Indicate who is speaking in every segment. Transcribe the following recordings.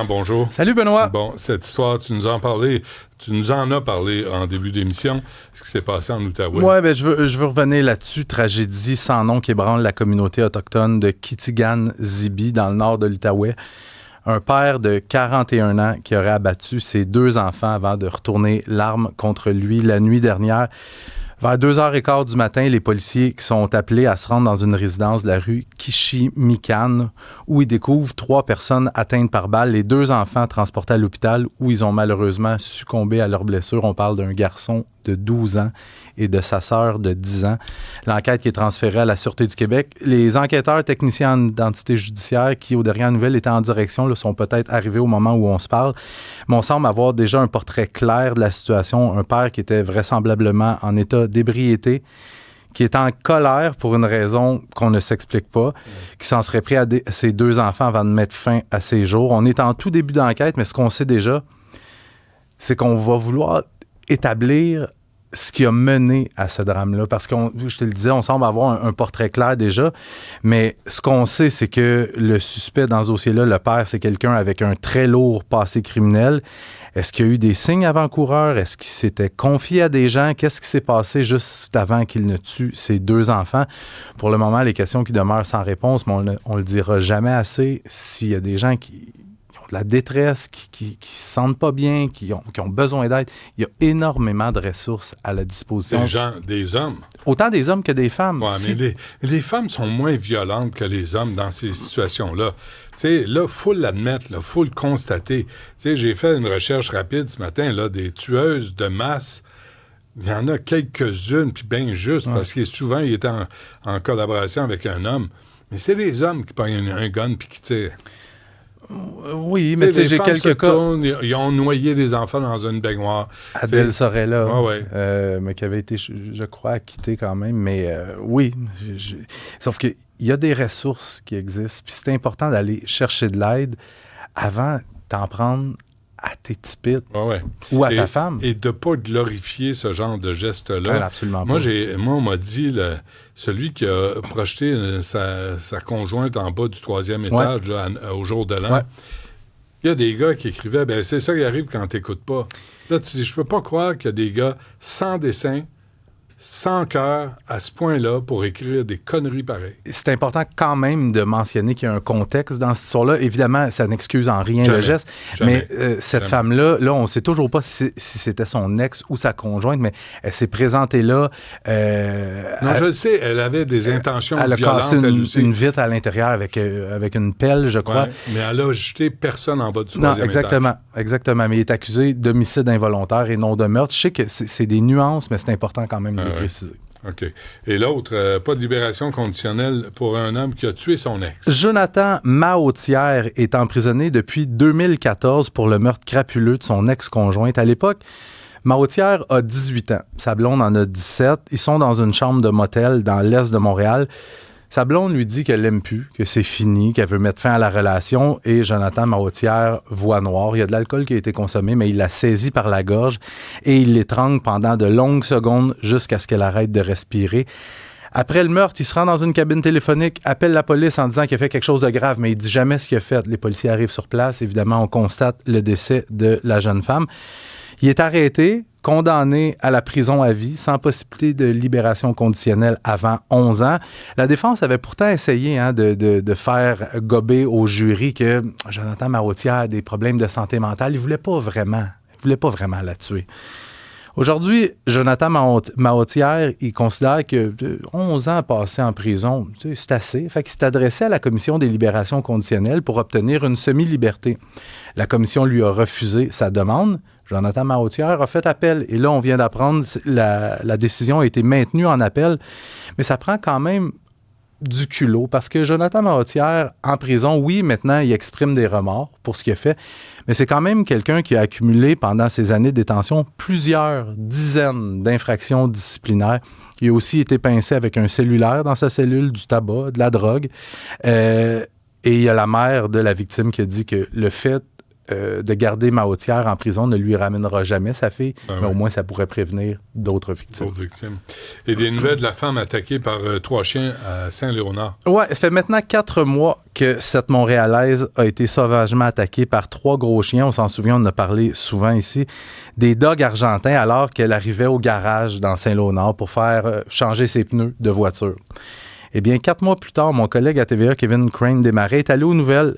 Speaker 1: Bonjour.
Speaker 2: Salut Benoît.
Speaker 1: Bon, cette histoire, tu nous en as parlé en début d'émission, ce qui s'est passé en Outaouais.
Speaker 2: Oui, ben, je veux revenir là-dessus. Tragédie sans nom qui ébranle la communauté autochtone de Kitigan-Zibi dans le nord de l'Outaouais. Un père de 41 ans qui aurait abattu ses 2 enfants avant de retourner l'arme contre lui la nuit dernière. Vers 2h15 du matin, les policiers qui sont appelés à se rendre dans une résidence de la rue Kishimikan où ils découvrent 3 personnes atteintes par balle, les 2 enfants transportés à l'hôpital où ils ont malheureusement succombé à leurs blessures. On parle d'un garçon de 12 ans et de sa sœur de 10 ans. L'enquête qui est transférée à la Sûreté du Québec. Les enquêteurs techniciens en identité judiciaire qui, aux dernières nouvelles, étaient en direction, là, sont peut-être arrivés au moment où on se parle. Mais on semble avoir déjà un portrait clair de la situation. Un père qui était vraisemblablement en état d'ébriété, qui est en colère pour une raison qu'on ne s'explique pas, qui s'en serait pris à ses 2 enfants avant de mettre fin à ses jours. On est en tout début d'enquête, mais ce qu'on sait déjà, c'est qu'on va vouloir établir ce qui a mené à ce drame-là. Parce que, je te le disais, on semble avoir un portrait clair déjà, mais ce qu'on sait, c'est que le suspect dans ce dossier-là, le père, c'est quelqu'un avec un très lourd passé criminel. Est-ce qu'il y a eu des signes avant-coureurs? Est-ce qu'il s'était confié à des gens? Qu'est-ce qui s'est passé juste avant qu'il ne tue ses 2 enfants? Pour le moment, les questions qui demeurent sans réponse, mais on le dira jamais assez. S'il y a des gens qui ont de la détresse, qui se sentent pas bien, qui ont besoin d'aide, il y a énormément de ressources à la disposition.
Speaker 1: Des hommes.
Speaker 2: Autant des hommes que des femmes.
Speaker 1: Oui, mais les femmes sont moins violentes que les hommes dans ces situations-là. Tu sais, là, il faut l'admettre, il faut le constater. Tu sais, j'ai fait une recherche rapide ce matin, là, des tueuses de masse. Il y en a quelques-unes, puis bien juste, parce que souvent, ils étaient en collaboration avec un homme. Mais c'est les hommes qui prennent un gun puis qui tirent.
Speaker 2: Oui, mais tu sais, j'ai quelques cas.
Speaker 1: Ils ont noyé des enfants dans une baignoire.
Speaker 2: Adèle Sorella,
Speaker 1: mais
Speaker 2: qui avait été, je crois, acquittée quand même. Mais oui, sauf qu'il y a des ressources qui existent. Puis c'est important d'aller chercher de l'aide avant d'en prendre à tes petites ou à ta femme.
Speaker 1: Et de ne pas glorifier ce genre de geste-là.
Speaker 2: Absolument
Speaker 1: pas. Moi, on m'a dit, celui qui a projeté sa conjointe en bas du 3e étage là, au jour de l'an, il y a des gars qui écrivaient, c'est ça qui arrive quand tu n'écoutes pas. Là, tu dis, je peux pas croire qu'il y a des gars sans dessin, sans cœur, à ce point-là, pour écrire des conneries pareilles.
Speaker 2: C'est important quand même de mentionner qu'il y a un contexte dans cette histoire-là. Évidemment, ça n'excuse en rien le geste. Mais cette femme-là, on ne sait toujours pas si c'était son ex ou sa conjointe, mais elle s'est présentée là.
Speaker 1: Non, je le sais, elle avait des intentions violentes.
Speaker 2: Elle a cassé une vitre à l'intérieur avec une pelle, je crois.
Speaker 1: Mais elle a jeté personne en bas du 3e étage.
Speaker 2: Exactement. Mais il est accusé d'homicide involontaire et non de meurtre. Je sais que c'est des nuances, mais c'est important quand même de préciser.
Speaker 1: OK. Et l'autre, pas de libération conditionnelle pour un homme qui a tué son ex.
Speaker 2: Jonathan Mahotière est emprisonné depuis 2014 pour le meurtre crapuleux de son ex-conjointe. À l'époque, Mahotière a 18 ans. Sa blonde en a 17. Ils sont dans une chambre de motel dans l'est de Montréal. Sa blonde lui dit qu'elle l'aime plus, que c'est fini, qu'elle veut mettre fin à la relation et Jonathan Mahotière voit noir. Il y a de l'alcool qui a été consommé, mais il la saisit par la gorge et il l'étrangle pendant de longues secondes jusqu'à ce qu'elle arrête de respirer. Après le meurtre, il se rend dans une cabine téléphonique, appelle la police en disant qu'il a fait quelque chose de grave, mais il dit jamais ce qu'il a fait. Les policiers arrivent sur place. Évidemment, on constate le décès de la jeune femme. Il est arrêté, condamné à la prison à vie, sans possibilité de libération conditionnelle avant 11 ans. La défense avait pourtant essayé de faire gober au jury que Jonathan Mahotière a des problèmes de santé mentale. Il ne voulait pas vraiment la tuer. Aujourd'hui, Jonathan Mahotière, il considère que 11 ans passés en prison, c'est assez. Fait qu'il s'est adressé à la Commission des libérations conditionnelles pour obtenir une semi-liberté. La commission lui a refusé sa demande. Jonathan Mahotière a fait appel. Et là, on vient d'apprendre la décision a été maintenue en appel. Mais ça prend quand même du culot parce que Jonathan Mahotière, en prison, oui, maintenant, il exprime des remords pour ce qu'il a fait, mais c'est quand même quelqu'un qui a accumulé pendant ses années de détention plusieurs dizaines d'infractions disciplinaires. Il a aussi été pincé avec un cellulaire dans sa cellule, du tabac, de la drogue. Et il y a la mère de la victime qui a dit que le fait de garder Mahoutière en prison ne lui ramènera jamais sa fille, mais
Speaker 1: ouais.
Speaker 2: au moins ça pourrait prévenir d'autres victimes.
Speaker 1: D'autres victimes. Et des nouvelles de la femme attaquée par 3 chiens à Saint-Léonard.
Speaker 2: Ouais, ça fait maintenant 4 mois que cette Montréalaise a été sauvagement attaquée par 3 gros chiens. On s'en souvient, on en a parlé souvent ici. Des dogs argentins alors qu'elle arrivait au garage dans Saint-Léonard pour faire changer ses pneus de voiture. Eh bien, 4 mois plus tard, mon collègue à TVA, Kevin Crane-Desmarais, est allé aux nouvelles.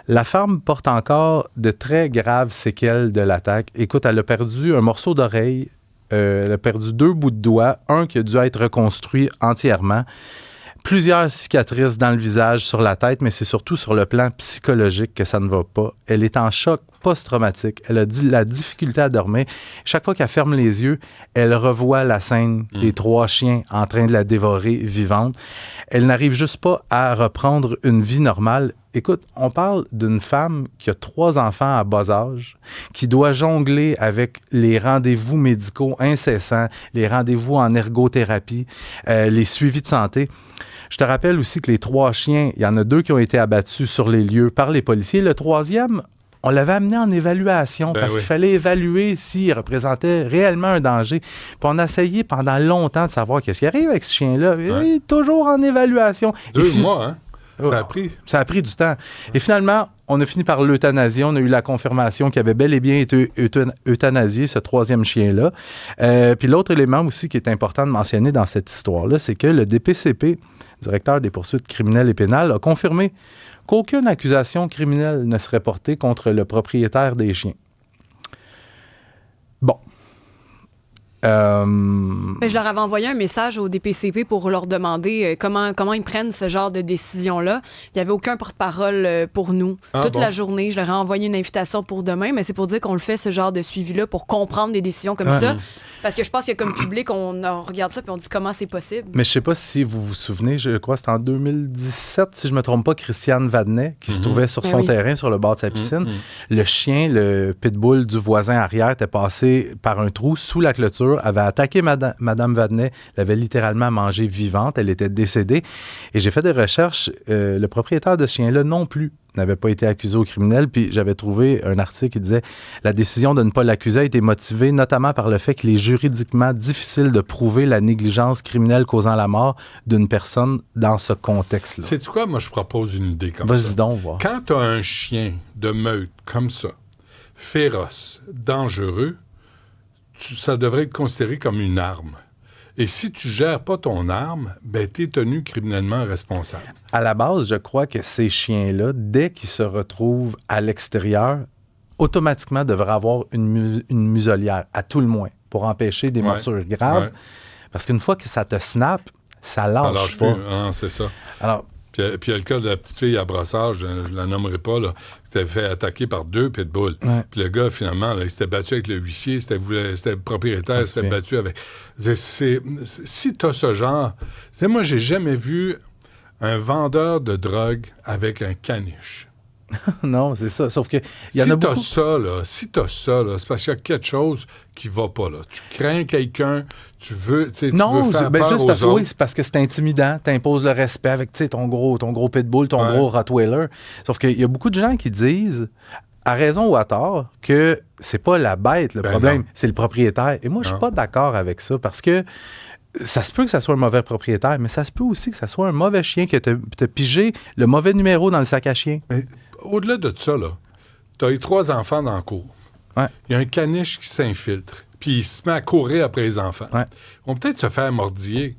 Speaker 2: La femme porte encore de très graves séquelles de l'attaque. Écoute, elle a perdu un morceau d'oreille, elle a perdu 2 bouts de doigts, un qui a dû être reconstruit entièrement. Plusieurs cicatrices dans le visage, sur la tête, mais c'est surtout sur le plan psychologique que ça ne va pas. Elle est en choc post-traumatique. Elle a la difficulté à dormir. Chaque fois qu'elle ferme les yeux, elle revoit la scène des 3 chiens en train de la dévorer vivante. Elle n'arrive juste pas à reprendre une vie normale. Écoute, on parle d'une femme qui a 3 enfants à bas âge, qui doit jongler avec les rendez-vous médicaux incessants, les rendez-vous en ergothérapie, les suivis de santé. Je te rappelle aussi que les 3 chiens, il y en a 2 qui ont été abattus sur les lieux par les policiers. Le 3e, on l'avait amené en évaluation parce qu'il fallait évaluer s'il représentait réellement un danger. Puis on a essayé pendant longtemps de savoir qu'est-ce qui arrive avec ce chien-là. Il est toujours en évaluation.
Speaker 1: 2 mois, hein? Ça a pris
Speaker 2: du temps. Et finalement, on a fini par l'euthanasier. On a eu la confirmation qu'il avait bel et bien été euthanasié, ce 3e chien-là. Puis l'autre élément aussi qui est important de mentionner dans cette histoire-là, c'est que le DPCP, directeur des poursuites criminelles et pénales, a confirmé qu'aucune accusation criminelle ne serait portée contre le propriétaire des chiens. Bon.
Speaker 3: Je leur avais envoyé un message au DPCP pour leur demander comment ils prennent ce genre de décision-là. Il n'y avait aucun porte-parole pour nous. Toute la journée, je leur ai envoyé une invitation pour demain, mais c'est pour dire qu'on le fait, ce genre de suivi-là, pour comprendre des décisions comme ça. Parce que je pense qu'il y a comme public, on regarde ça puis on dit comment c'est possible.
Speaker 2: Mais je sais pas si vous vous souvenez, je crois que c'était en 2017, si je me trompe pas, Christiane Vadnet, qui se trouvait sur son terrain, sur le bord de sa piscine. Le chien, le pitbull du voisin arrière, était passé par un trou sous la clôture, avait attaqué Madame Vadnet, l'avait littéralement mangée vivante, elle était décédée. Et j'ai fait des recherches, le propriétaire de ce chien-là non plus n'avait pas été accusé au criminel, puis j'avais trouvé un article qui disait « La décision de ne pas l'accuser a été motivée notamment par le fait qu'il est juridiquement difficile de prouver la négligence criminelle causant la mort d'une personne dans ce contexte-là. »
Speaker 1: Sais-tu quoi? Moi, je propose une idée comme ça.
Speaker 2: Vas-y donc, voir.
Speaker 1: Quand tu as un chien de meute comme ça, féroce, dangereux, ça devrait être considéré comme une arme. Et si tu ne gères pas ton arme, ben, tu es tenu criminellement responsable.
Speaker 2: À la base, je crois que ces chiens-là, dès qu'ils se retrouvent à l'extérieur, automatiquement devraient avoir une muselière, à tout le moins, pour empêcher des morsures graves. Ouais. Parce qu'une fois que ça te snap, ça lâche pas.
Speaker 1: Non, c'est ça.
Speaker 2: Alors,
Speaker 1: puis il y a le cas de la petite fille à Brassard, je ne la nommerai pas, là, qui s'était fait attaquer par 2 pitbulls. Ouais. Puis le gars, finalement, là, il s'était battu avec le huissier, c'était le propriétaire, il s'était battu avec... si tu as ce genre... Moi, j'ai jamais vu un vendeur de drogue avec un caniche.
Speaker 2: Non, c'est ça. Sauf que il y en a beaucoup.
Speaker 1: Si t'as ça, c'est parce qu'il y a quelque chose qui va pas, là. Tu crains quelqu'un, tu veux faire peur
Speaker 2: juste
Speaker 1: aux
Speaker 2: parce,
Speaker 1: autres.
Speaker 2: Oui, c'est parce que c'est intimidant. T'imposes le respect avec ton gros pitbull, ton gros Rottweiler. Sauf qu'il y a beaucoup de gens qui disent, à raison ou à tort, que c'est pas la bête le problème, c'est le propriétaire. Et moi, je suis pas d'accord avec ça parce que ça se peut que ça soit un mauvais propriétaire, mais ça se peut aussi que ça soit un mauvais chien qui t'a pigé le mauvais numéro dans le sac à chien.
Speaker 1: Mais au-delà de ça, là, t'as eu 3 enfants dans le cours.
Speaker 2: Ouais.
Speaker 1: Il y a un caniche qui s'infiltre, puis il se met à courir après les enfants.
Speaker 2: Ouais.
Speaker 1: Ils vont peut-être se faire mordiller,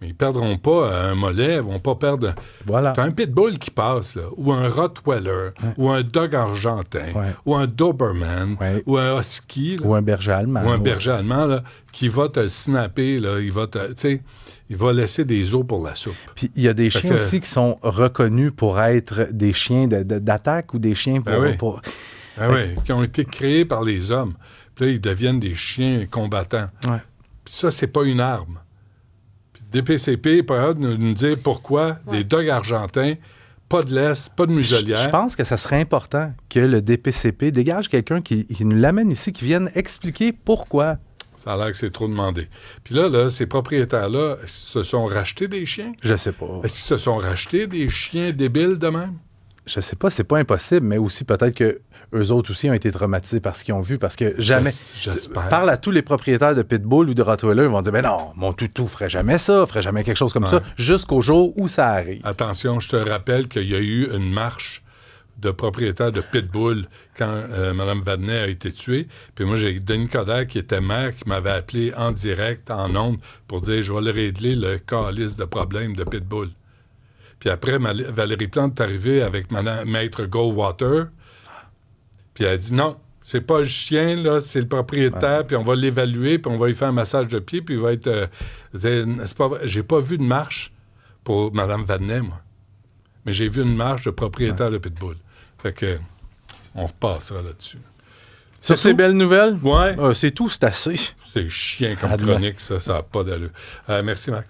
Speaker 1: mais ils perdront pas un mollet, ils vont pas perdre...
Speaker 2: Voilà.
Speaker 1: T'as un pitbull qui passe, là, ou un Rottweiler, ou un dog argentin, ou un Doberman, ou un husky. Là,
Speaker 2: ou un berger allemand.
Speaker 1: Ou un berger allemand, là, qui va te snapper, là, il va laisser des os pour la soupe.
Speaker 2: Puis il y a des chiens aussi qui sont reconnus pour être des chiens d'attaque ou des chiens pour...
Speaker 1: qui ont été créés par les hommes. Puis là, ils deviennent des chiens combattants.
Speaker 2: Ouais.
Speaker 1: Puis ça, c'est pas une arme. Puis DPCP est pas de nous dire pourquoi des dogs argentins, pas de laisse, pas de muselière.
Speaker 2: Je pense que ça serait important que le DPCP dégage quelqu'un qui nous l'amène ici, qui vienne expliquer pourquoi.
Speaker 1: Ça a l'air que c'est trop demandé. Puis là, ces propriétaires-là, se sont rachetés des chiens?
Speaker 2: Je sais pas.
Speaker 1: Est-ce qu'ils se sont rachetés des chiens débiles de même?
Speaker 2: je sais pas, c'est pas impossible, mais aussi peut-être que eux autres aussi ont été traumatisés par ce qu'ils ont vu, parce que jamais...
Speaker 1: J'espère.
Speaker 2: Parle à tous les propriétaires de Pitbull ou de Rottweiler, ils vont dire, ben non, mon toutou ferait jamais ça, ferait jamais quelque chose comme ça, jusqu'au jour où ça arrive.
Speaker 1: Attention, je te rappelle qu'il y a eu une marche de propriétaires de Pitbull quand Mme Vadnais a été tuée. Puis moi, j'ai Denis Coderre, qui était maire, qui m'avait appelé en direct, en ondes, pour dire, je vais le régler le calice de problème de Pitbull. Puis après, Valérie Plante est arrivée avec Maître Goldwater, puis elle a dit non, c'est pas le chien, là, c'est le propriétaire, puis on va l'évaluer, puis on va lui faire un massage de pied, puis il va être... c'est pas vrai. J'ai pas vu de marche pour Mme Vadnais, moi. Mais j'ai vu une marche de propriétaire de Pitbull. Fait que on repassera là-dessus.
Speaker 2: Sur ces belles nouvelles,
Speaker 1: ouais.
Speaker 2: C'est tout, c'est assez.
Speaker 1: C'est chiant comme chronique, ça n'a pas d'allure. Merci, Max.